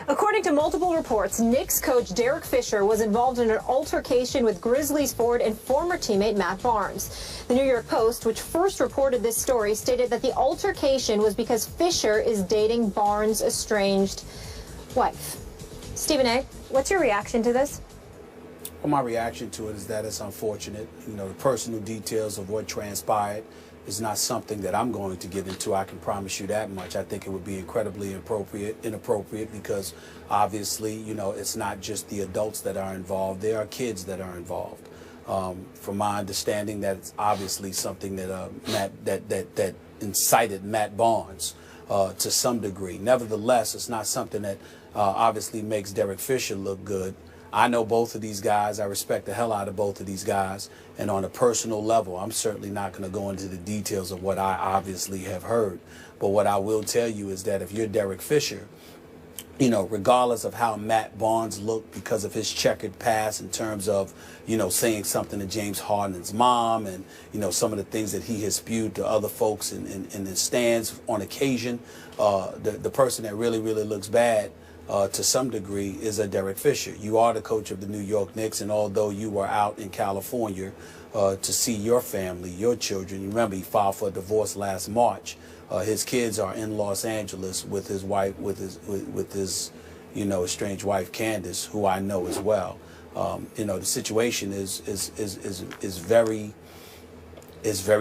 According to multiple reports, Knicks coach Derek Fisher was involved in an altercation with Grizzlies forward and former teammate Matt Barnes. The New York Post, which first reported this story, stated that the altercation was because Fisher is dating Barnes' estranged wife. Stephen A., what's your reaction to this? Well, my reaction to it is that it's unfortunate. You know, the personal details of what transpired is not something that I'm going to get into. I can promise you that much. I think it would be incredibly inappropriate because obviously, you know, it's not just the adults that are involved. There are kids that are involved. From my understanding, that's obviously something that that incited Matt Barnes to some degree. Nevertheless, it's not something that obviously makes Derek Fisher look good. I know both of these guys. I respect the hell out of both of these guys. And on a personal level, I'm certainly not going to go into the details of what I obviously have heard. But what I will tell you is that if you're Derek Fisher, you know, regardless of how Matt Barnes looked because of his checkered past in terms of, you know, saying something to James Harden's mom and, you know, some of the things that he has spewed to other folks in the stands on occasion, the person that really looks bad to some degree is a Derek Fisher. You are the coach of the New York Knicks, and although you were out in California to see your family, your children, you remember he filed for a divorce last March. His kids are in Los Angeles with his wife, with his you know, estranged wife Candace, who I know as well. You know, the situation is very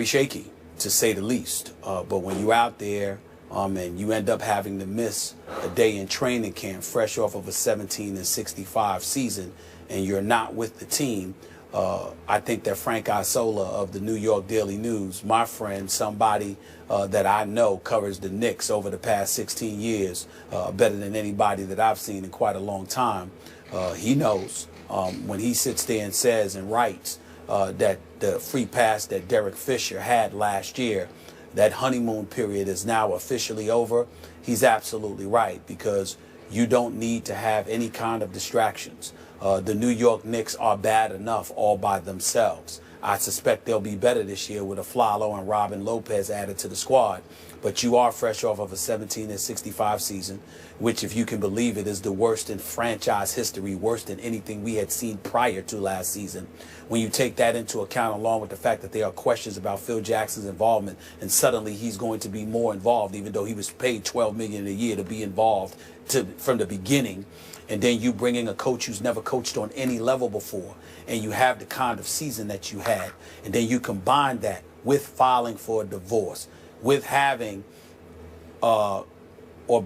shaky, to say the least. But when you're out there, and you end up having to miss a day in training camp fresh off of a 17-65 season and you're not with the team, I think that Frank Isola of the New York Daily News, my friend, somebody that I know covers the Knicks over the past 16 years, better than anybody that I've seen in quite a long time, he knows when he sits there and says and writes that the free pass that Derek Fisher had last year, that honeymoon period is now officially over, he's absolutely right, because you don't need to have any kind of distractions. The New York Knicks are bad enough all by themselves. I suspect they'll be better this year with Aflalo and Robin Lopez added to the squad. But you are fresh off of a 17-65 season, which, if you can believe it, is the worst in franchise history, worse than anything we had seen prior to last season. When you take that into account, along with the fact that there are questions about Phil Jackson's involvement, and suddenly he's going to be more involved, even though he was paid $12 million a year to be involved from the beginning. And then you bring in a coach who's never coached on any level before, and you have the kind of season that you had, and then you combine that with filing for a divorce, with having or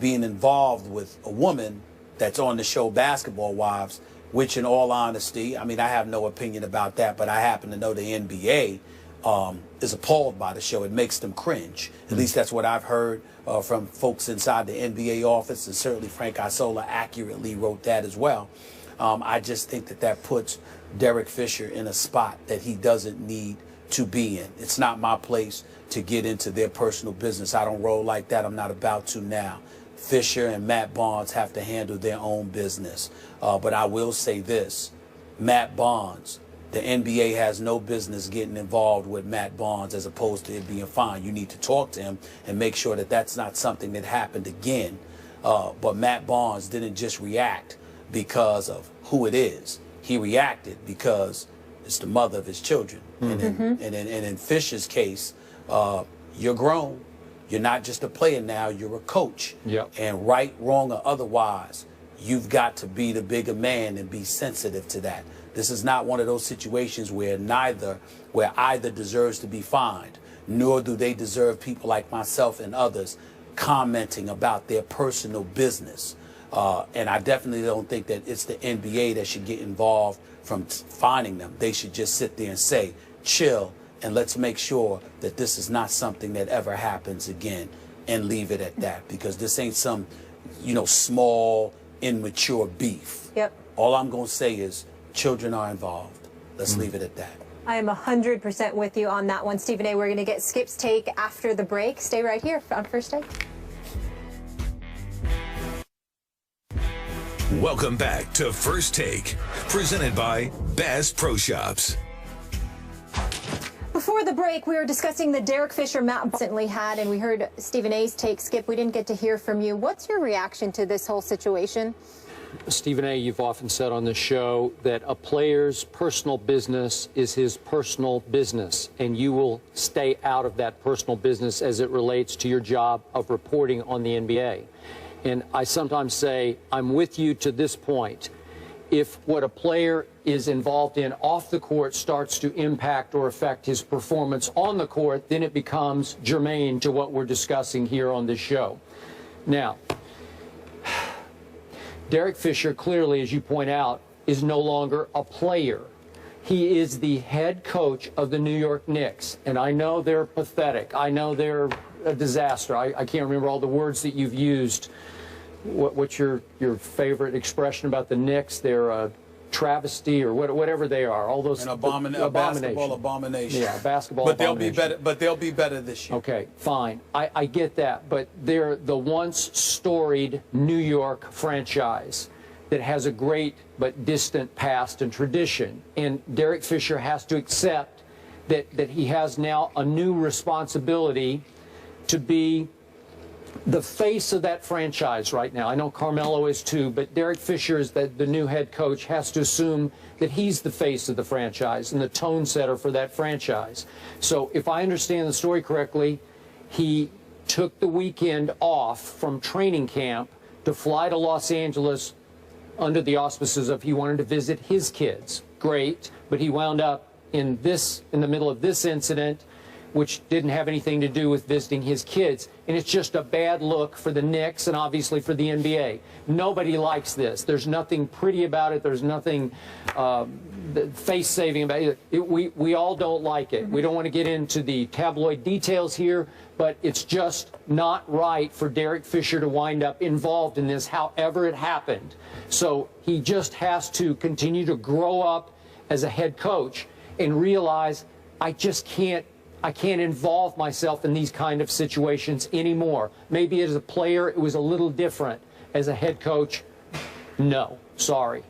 being involved with a woman that's on the show Basketball Wives, which, in all honesty, I mean, I have no opinion about that, but I happen to know the NBA is appalled by the show. It makes them cringe. At least that's what I've heard from folks inside the NBA office, and certainly Frank Isola accurately wrote that as well. I just think that puts Derek Fisher in a spot that he doesn't need to be in. It's not my place to get into their personal business. I don't roll like that. I'm not about to now. Fisher and Matt Barnes have to handle their own business. But I will say this, Matt Barnes, the NBA has no business getting involved with Matt Barnes as opposed to it being fine. You need to talk to him and make sure that that's not something that happened again. But Matt Barnes didn't just react because of who it is. He reacted because it's the mother of his children. And in Fisher's case, you're grown. You're not just a player now, you're a coach. Yep. And right, wrong, or otherwise, you've got to be the bigger man and be sensitive to that. This is not one of those situations where either deserves to be fined, nor do they deserve people like myself and others commenting about their personal business. And I definitely don't think that it's the NBA that should get involved from fining them. They should just sit there and say, chill, and let's make sure that this is not something that ever happens again, and leave it at that, because this ain't some, you know, small, immature beef. Yep. All I'm going to say is children are involved. Let's leave it at that. I am 100% with you on that one, Stephen A. We're going to get Skip's take after the break. Stay right here on First Take. Welcome back to First Take, presented by Bass Pro Shops. Before the break, we were discussing the Derek Fisher Matt recently had, and we heard Stephen A's take. Skip, we didn't get to hear from you. What's your reaction to this whole situation? Stephen A., you've often said on this show that a player's personal business is his personal business, and you will stay out of that personal business as it relates to your job of reporting on the NBA. And I sometimes say, I'm with you to this point. If what a player is involved in off the court starts to impact or affect his performance on the court, then it becomes germane to what we're discussing here on this show. Now, Derek Fisher, clearly, as you point out, is no longer a player. He is the head coach of the New York Knicks. And I know they're pathetic. I know they're a disaster. I can't remember all the words that you've used. What's your favorite expression about the Knicks? They're a travesty or whatever they are. All those a basketball abomination. Yeah, basketball but abomination. They'll be better this year. Okay, fine. I get that, but they're the once storied New York franchise that has a great but distant past and tradition. And Derek Fisher has to accept that he has now a new responsibility to be the face of that franchise right now. I know Carmelo is too, but Derek Fisher, is the new head coach, has to assume that he's the face of the franchise and the tone setter for that franchise. So if I understand the story correctly, he took the weekend off from training camp to fly to Los Angeles under the auspices of he wanted to visit his kids. Great, but he wound up in the middle of this incident, which didn't have anything to do with visiting his kids. And it's just a bad look for the Knicks and obviously for the NBA. Nobody likes this. There's nothing pretty about it. There's nothing face-saving about it. We all don't like it. We don't want to get into the tabloid details here, but it's just not right for Derek Fisher to wind up involved in this, however it happened. So he just has to continue to grow up as a head coach and realize, I can't involve myself in these kind of situations anymore. Maybe as a player, it was a little different. As a head coach, no, sorry.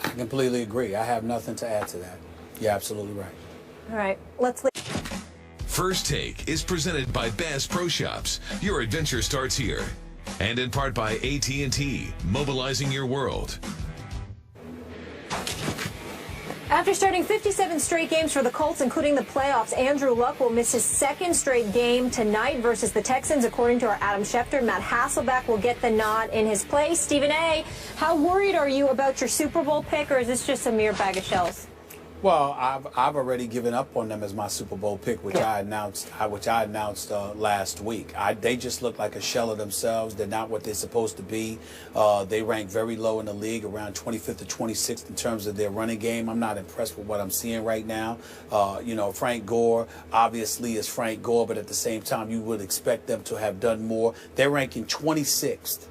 I completely agree. I have nothing to add to that. You're absolutely right. All right, let's leave. First Take is presented by Bass Pro Shops. Your adventure starts here. And in part by AT&T, mobilizing your world. After starting 57 straight games for the Colts, including the playoffs, Andrew Luck will miss his second straight game tonight versus the Texans. According to our Adam Schefter, Matt Hasselbeck will get the nod in his place. Stephen A., how worried are you about your Super Bowl pick, or is this just a mere bag of shells? Well, I've already given up on them as my Super Bowl pick, which I announced last week. They just look like a shell of themselves. They're not what they're supposed to be. They rank very low in the league, around 25th or 26th in terms of their running game. I'm not impressed with what I'm seeing right now. You know, Frank Gore obviously is Frank Gore, but at the same time, you would expect them to have done more. They're ranking 26th.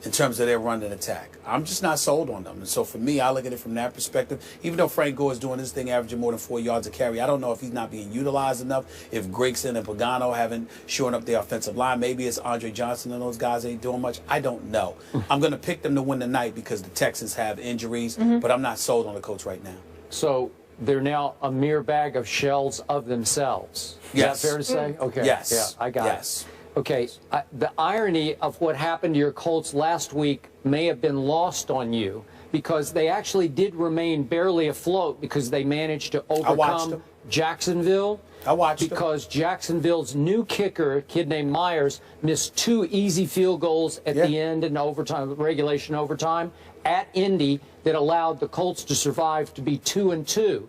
In terms of their run and attack. I'm just not sold on them. And so for me, I look at it from that perspective. Even though Frank Gore is doing his thing, averaging more than 4 yards a carry, I don't know if he's not being utilized enough, if Gregson and Pagano haven't shored up the offensive line. Maybe it's Andre Johnson and those guys ain't doing much. I don't know. I'm going to pick them to win tonight because the Texans have injuries, but I'm not sold on the coach right now. So they're now a mere bag of shells of themselves. Yes. Is that fair to say? Okay. Yes. Yeah, I got it. Okay, the irony of what happened to your Colts last week may have been lost on you because they actually did remain barely afloat because they managed to overcome Jacksonville. I watched because Jacksonville's new kicker, a kid named Myers, missed 2 easy field goals at the end in overtime, regulation overtime at Indy that allowed the Colts to survive to be 2-2.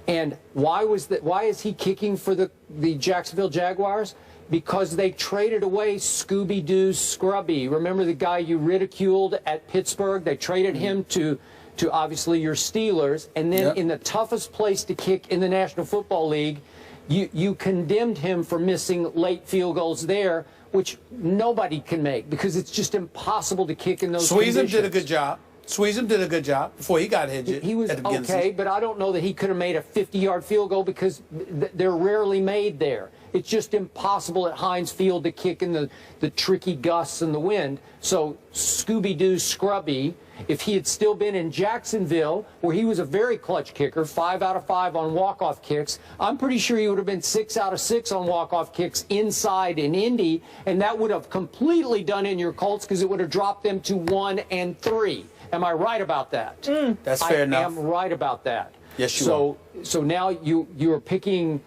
And why is he kicking for the Jacksonville Jaguars? Because they traded away Scooby-Doo Scrubby. Remember the guy you ridiculed at Pittsburgh? They traded him to obviously your Steelers. And then in the toughest place to kick in the National Football League, you condemned him for missing late field goals there, which nobody can make because it's just impossible to kick in those conditions. Did a good job. Sweezum did a good job before he got injured. He was okay, but I don't know that he could have made a 50-yard field goal because they're rarely made there. It's just impossible at Heinz Field to kick in the tricky gusts and the wind. So Scooby-Doo Scrubby, if he had still been in Jacksonville, where he was a very clutch kicker, 5 out of 5 on walk-off kicks, I'm pretty sure he would have been 6 out of 6 on walk-off kicks inside in Indy, and that would have completely done in your Colts because it would have dropped them to 1 and 3. Am I right about that? That's fair enough. I am right about that. Yes, you are. So now you're picking.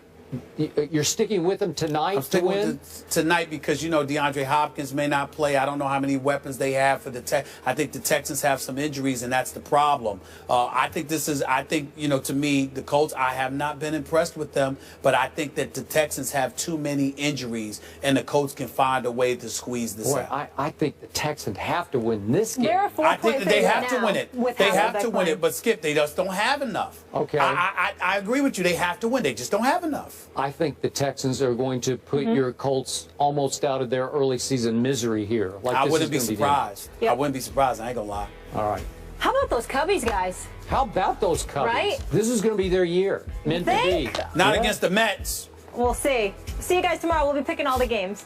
You're sticking with them tonight to win? Tonight because, you know, DeAndre Hopkins may not play. I don't know how many weapons they have for the I think the Texans have some injuries, and that's the problem. I think, you know, to me, the Colts, I have not been impressed with them, but I think that the Texans have too many injuries, and the Colts can find a way to squeeze this out. I think the Texans have to win this game. They're a 4-point I think that they have to win it. They have to win it, but Skip, they just don't have enough. Okay. I agree with you. They have to win. They just don't have enough. I think the Texans are going to put your Colts almost out of their early season misery here. Like I wouldn't be surprised. I wouldn't be surprised. I ain't gonna lie. All right. How about those Cubbies, guys? How about those Cubbies? Right? This is going to be their year. Meant to be. Not against the Mets. We'll see. See you guys tomorrow. We'll be picking all the games.